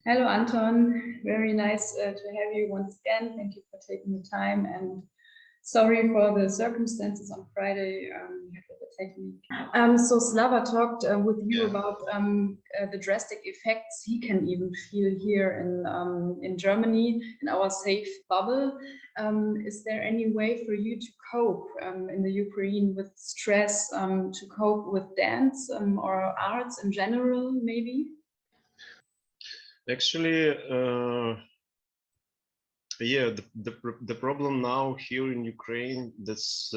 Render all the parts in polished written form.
Hello, Anton. Very nice to have you once again. Thank you for taking the time, and sorry for the circumstances on Friday with the technique. So Slava talked with you about the drastic effects he can even feel here in Germany, in our safe bubble. Is there any way for you to cope in the Ukraine with stress, to cope with dance or arts in general, maybe? Actually, yeah, the problem now here in Ukraine, that's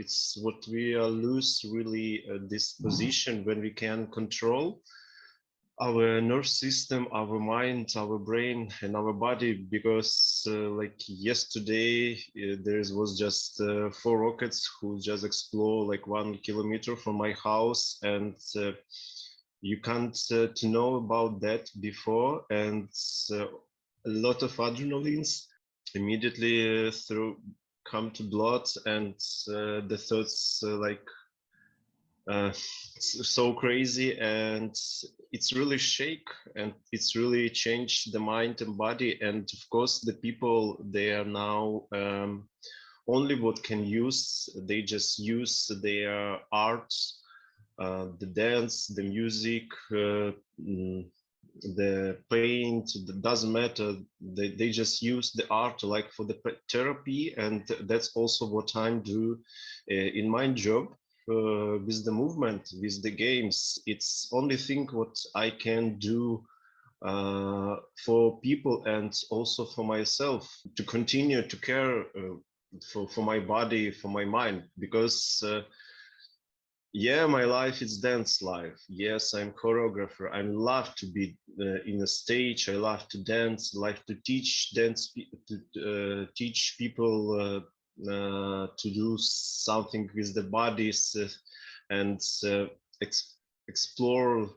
it's what we lose really this position when we can control our nerve system, our mind, our brain, and our body. Because like yesterday, there was just 4 rockets who just explode like 1 kilometer from my house, and you can't to know about that before, and a lot of adrenalines immediately come to blood, and the thoughts like so crazy, and it's really shake, and it's really changed the mind and body. And of course the people, they are now only what can use, they just use their art, the dance, the music, the paint, it doesn't matter. They just use the art like for the therapy, and that's also what I'm do in my job with the movement, with the games. It's only thing what I can do for people, and also for myself, to continue to care for my body, for my mind. Because yeah, my life is dance life. Yes, I'm choreographer. I love to be in a stage. I love to dance. Like to teach dance, to teach people to do something with the bodies, and explore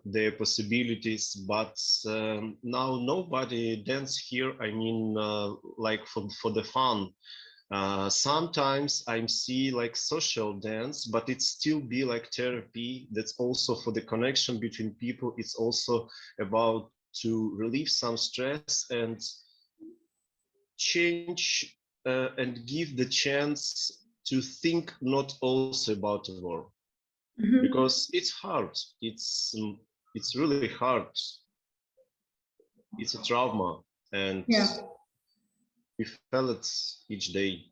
their possibilities. But now nobody dance here. I mean, like for the fun. Sometimes I see like social dance, but it still be like therapy. That's also for the connection between people. It's also about to relieve some stress and change and give the chance to think not also about the war. Because it's hard. It's really hard. It's a trauma, and we feel it each day.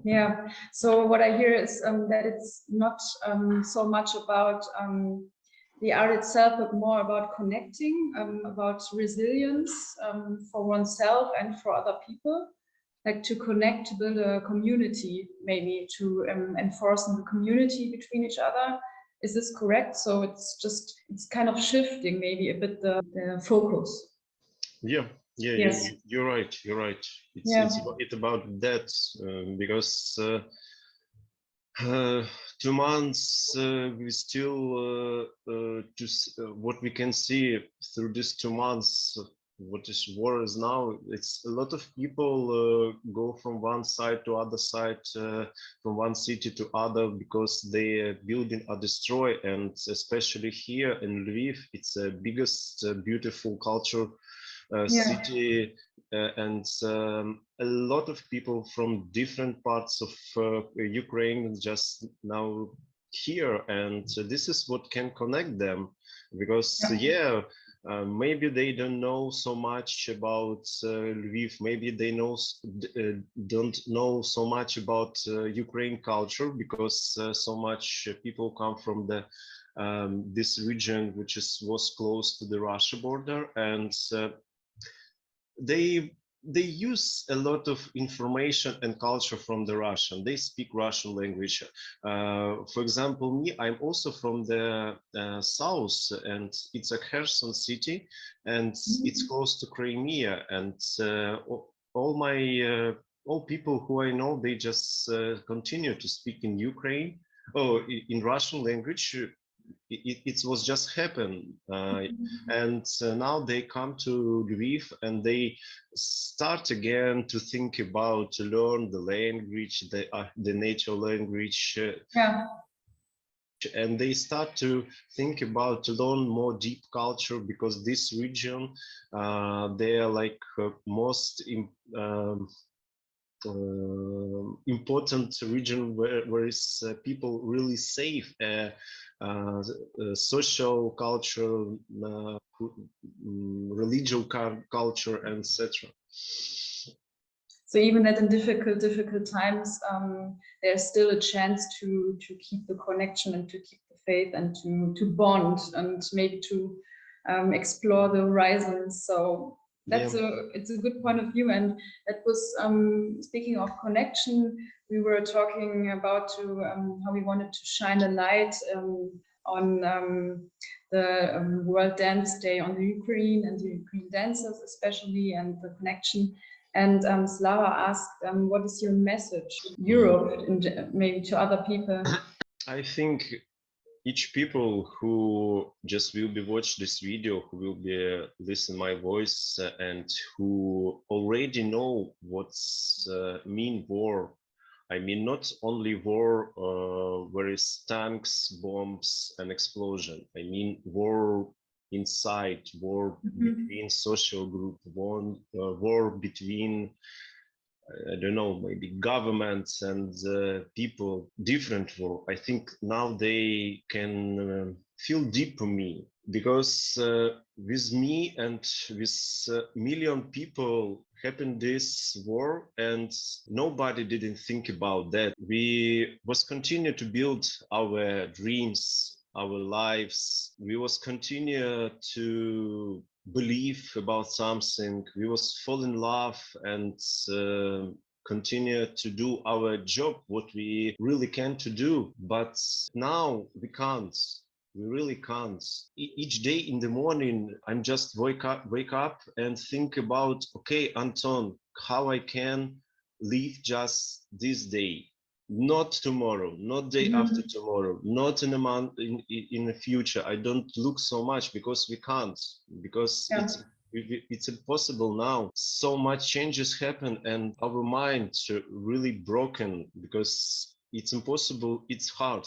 Yeah, so what I hear is that it's not so much about the art itself, but more about connecting, about resilience for oneself and for other people, like to connect, to build a community, maybe to enforce the community between each other. Is this correct? So it's kind of shifting maybe a bit the focus. Yeah, yeah, yes. you're right. You're right. It's about that because 2 months we still what we can see through these 2 months. What is war is now? It's a lot of people go from one side to other side, from one city to other, because the building are destroyed. And especially here in Lviv, it's the biggest beautiful culture city, and a lot of people from different parts of Ukraine just now here, and this is what can connect them. Because maybe they don't know so much about Lviv, maybe they don't know so much about Ukraine culture, because so much people come from the this region, which was close to the Russia border, and they use a lot of information and culture from the Russian. They speak Russian language. For example, me, I'm also from the south, and it's a Kherson city, and it's close to Crimea. And all people who I know, they just continue to speak in Ukraine, in Russian language. It was just happened, and now they come to Lviv, and they start again to think about to learn the language, the nature language, and they start to think about to learn more deep culture, because this region, they are like most important region where is people really safe, social culture, religious culture, and etc. So even that in difficult times, there's still a chance to keep the connection and to keep the faith and to bond and maybe to explore the horizons. So that's it's a good point of view. And that was speaking of connection, we were talking about how we wanted to shine a light on the World Dance Day on the Ukraine and the Ukraine dancers especially, and the connection. And Slava asked, what is your message to Europe and maybe to other people? I think each people who just will be watch this video, who will be listen my voice, and who already know what's mean war. I mean, not only war where is tanks, bombs, and explosion. I mean war inside, war between social group, war between, I don't know, maybe governments and people, different war. I think now they can feel deep for me, because with me and with million people happened this war, and nobody didn't think about that. We was continue to build our dreams, our lives. We was continue to believe about something. We was fall in love and continue to do our job, what we really can to do. But now we can't. We really can't. Each day in the morning, I'm just wake up and think about, okay, Anton, how I can live just this day. Not tomorrow, not day after tomorrow, not in a month, in the future. I don't look so much, because we can't, because it's impossible now. So much changes happen, and our minds are really broken, because it's impossible. It's hard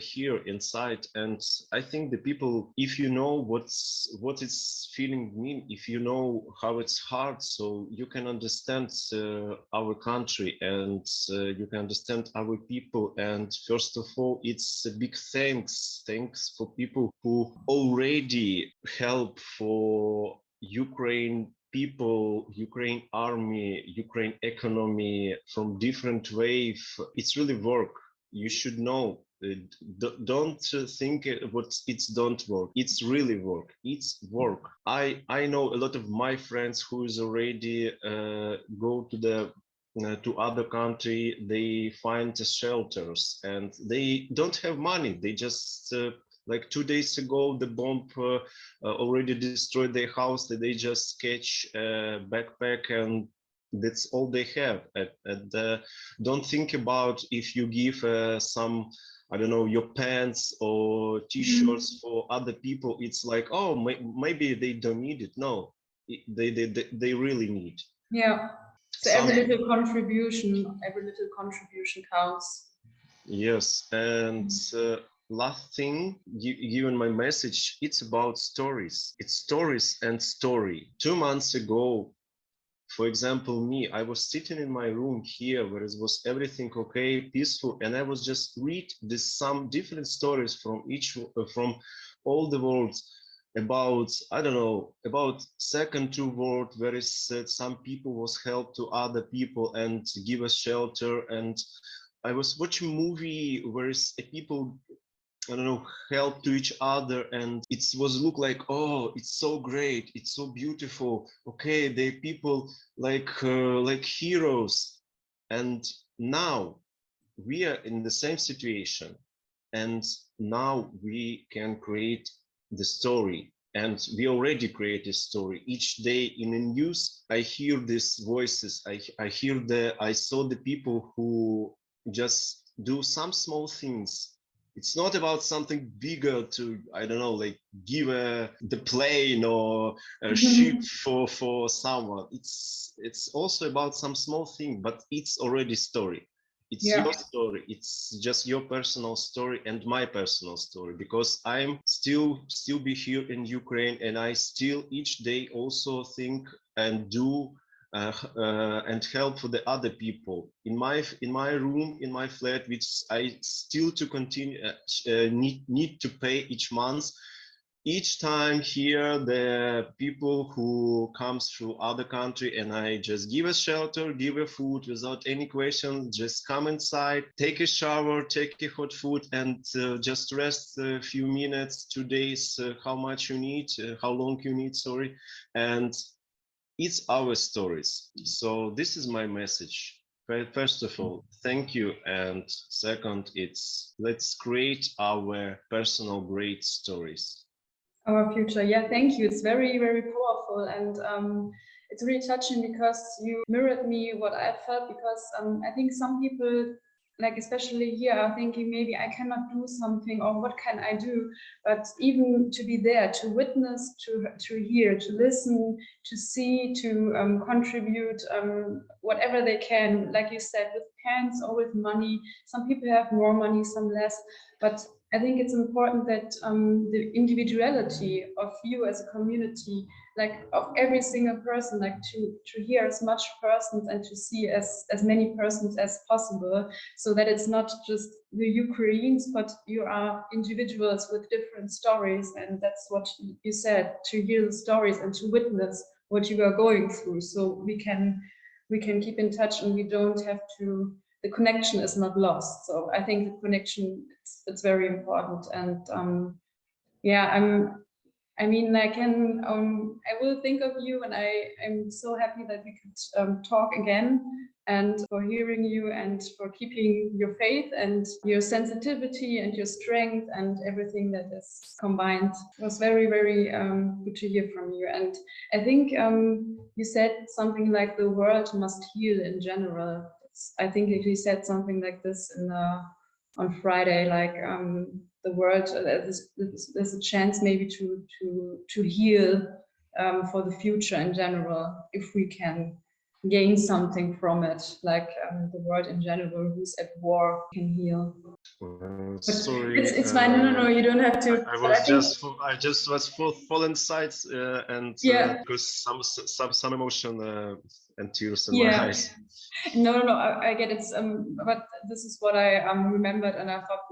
here inside. And I think the people, if you know what it's feeling mean, if you know how it's hard, so you can understand our country, and you can understand our people. And first of all, it's a big thanks for people who already help for Ukraine people, Ukraine army, Ukraine economy from different wave. It's really work. You should know. Don't think it's don't work. It's really work. It's work. I know a lot of my friends who is already go to the to other country. They find shelters, and they don't have money. They just like 2 days ago, the bomb already destroyed their house. They just catch a backpack, and that's all they have. And don't think about if you give some, I don't know, your pants or t-shirts for other people. It's like, oh, maybe they don't need it. No, they really need. Yeah. So every little contribution counts. Yes, and last thing, given my message, it's about stories. It's stories and story. 2 months ago, for example, me, I was sitting in my room here where it was everything okay, peaceful, and I was just read some different stories from all the worlds about, I don't know, about second world, where is some people was help to other people and give us shelter. And I was watching movie where people, I don't know, help to each other, and it was look like, oh, it's so great, it's so beautiful. Okay, they people like heroes. And now we are in the same situation, and now we can create the story. And we already create a story. Each day in the news, I hear these voices. I saw the people who just do some small things. It's not about something bigger to, I don't know, like give the plane or a ship for someone. It's also about some small thing, but it's already story. it's your story. It's just your personal story and my personal story, because I'm still be here in Ukraine, and I still each day also think and do and help for the other people in my room, in my flat, which I still to continue need to pay each month. Each time here, the people who comes through other country, and I just give a shelter, give a food without any question, just come inside, take a shower, take a hot food, and just rest a few minutes, 2 days, how much you need, how long you need, sorry. And it's our stories. So this is my message. First of all, thank you. And second, it's let's create our personal great stories. Our future. Yeah, thank you. It's very, very powerful, and it's really touching because you mirrored me what I felt, because I think some people, like especially here, are thinking maybe I cannot do something, or what can I do? But even to be there, to witness, to hear, to listen, to see, to contribute whatever they can, like you said, with hands or with money. Some people have more money, some less, but I think it's important that the individuality of you as a community, like of every single person, like to hear as much persons and to see as many persons as possible, so that it's not just the Ukrainians, but you are individuals with different stories. And that's what you said, to hear the stories and to witness what you are going through, so we can keep in touch, and we don't have to, the connection is not lost. So I think the connection, it's very important. And yeah, I mean, I will think of you, and I'm so happy that we could talk again, and for hearing you, and for keeping your faith and your sensitivity and your strength and everything that is combined. It was very, very good to hear from you. And I think you said something like the world must heal in general. I think he said something like this on Friday, like the world, there's a chance maybe to heal for the future in general, if we can gain something from it, like the world in general who's at war can heal. Sorry, it's fine. No, you don't have to. I just was full inside, and Yeah. because some emotion and tears in my eyes. No, I get it. But this is what I remembered, and I thought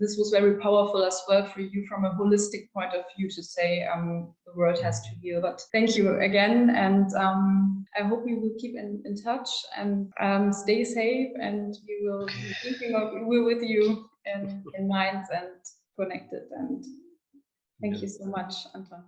this was very powerful as well for you from a holistic point of view, to say the world has to heal. But thank you again, and I hope we will keep in touch, and stay safe, and we will be thinking of, we're with you in mind and connected. And thank you so much, Anton.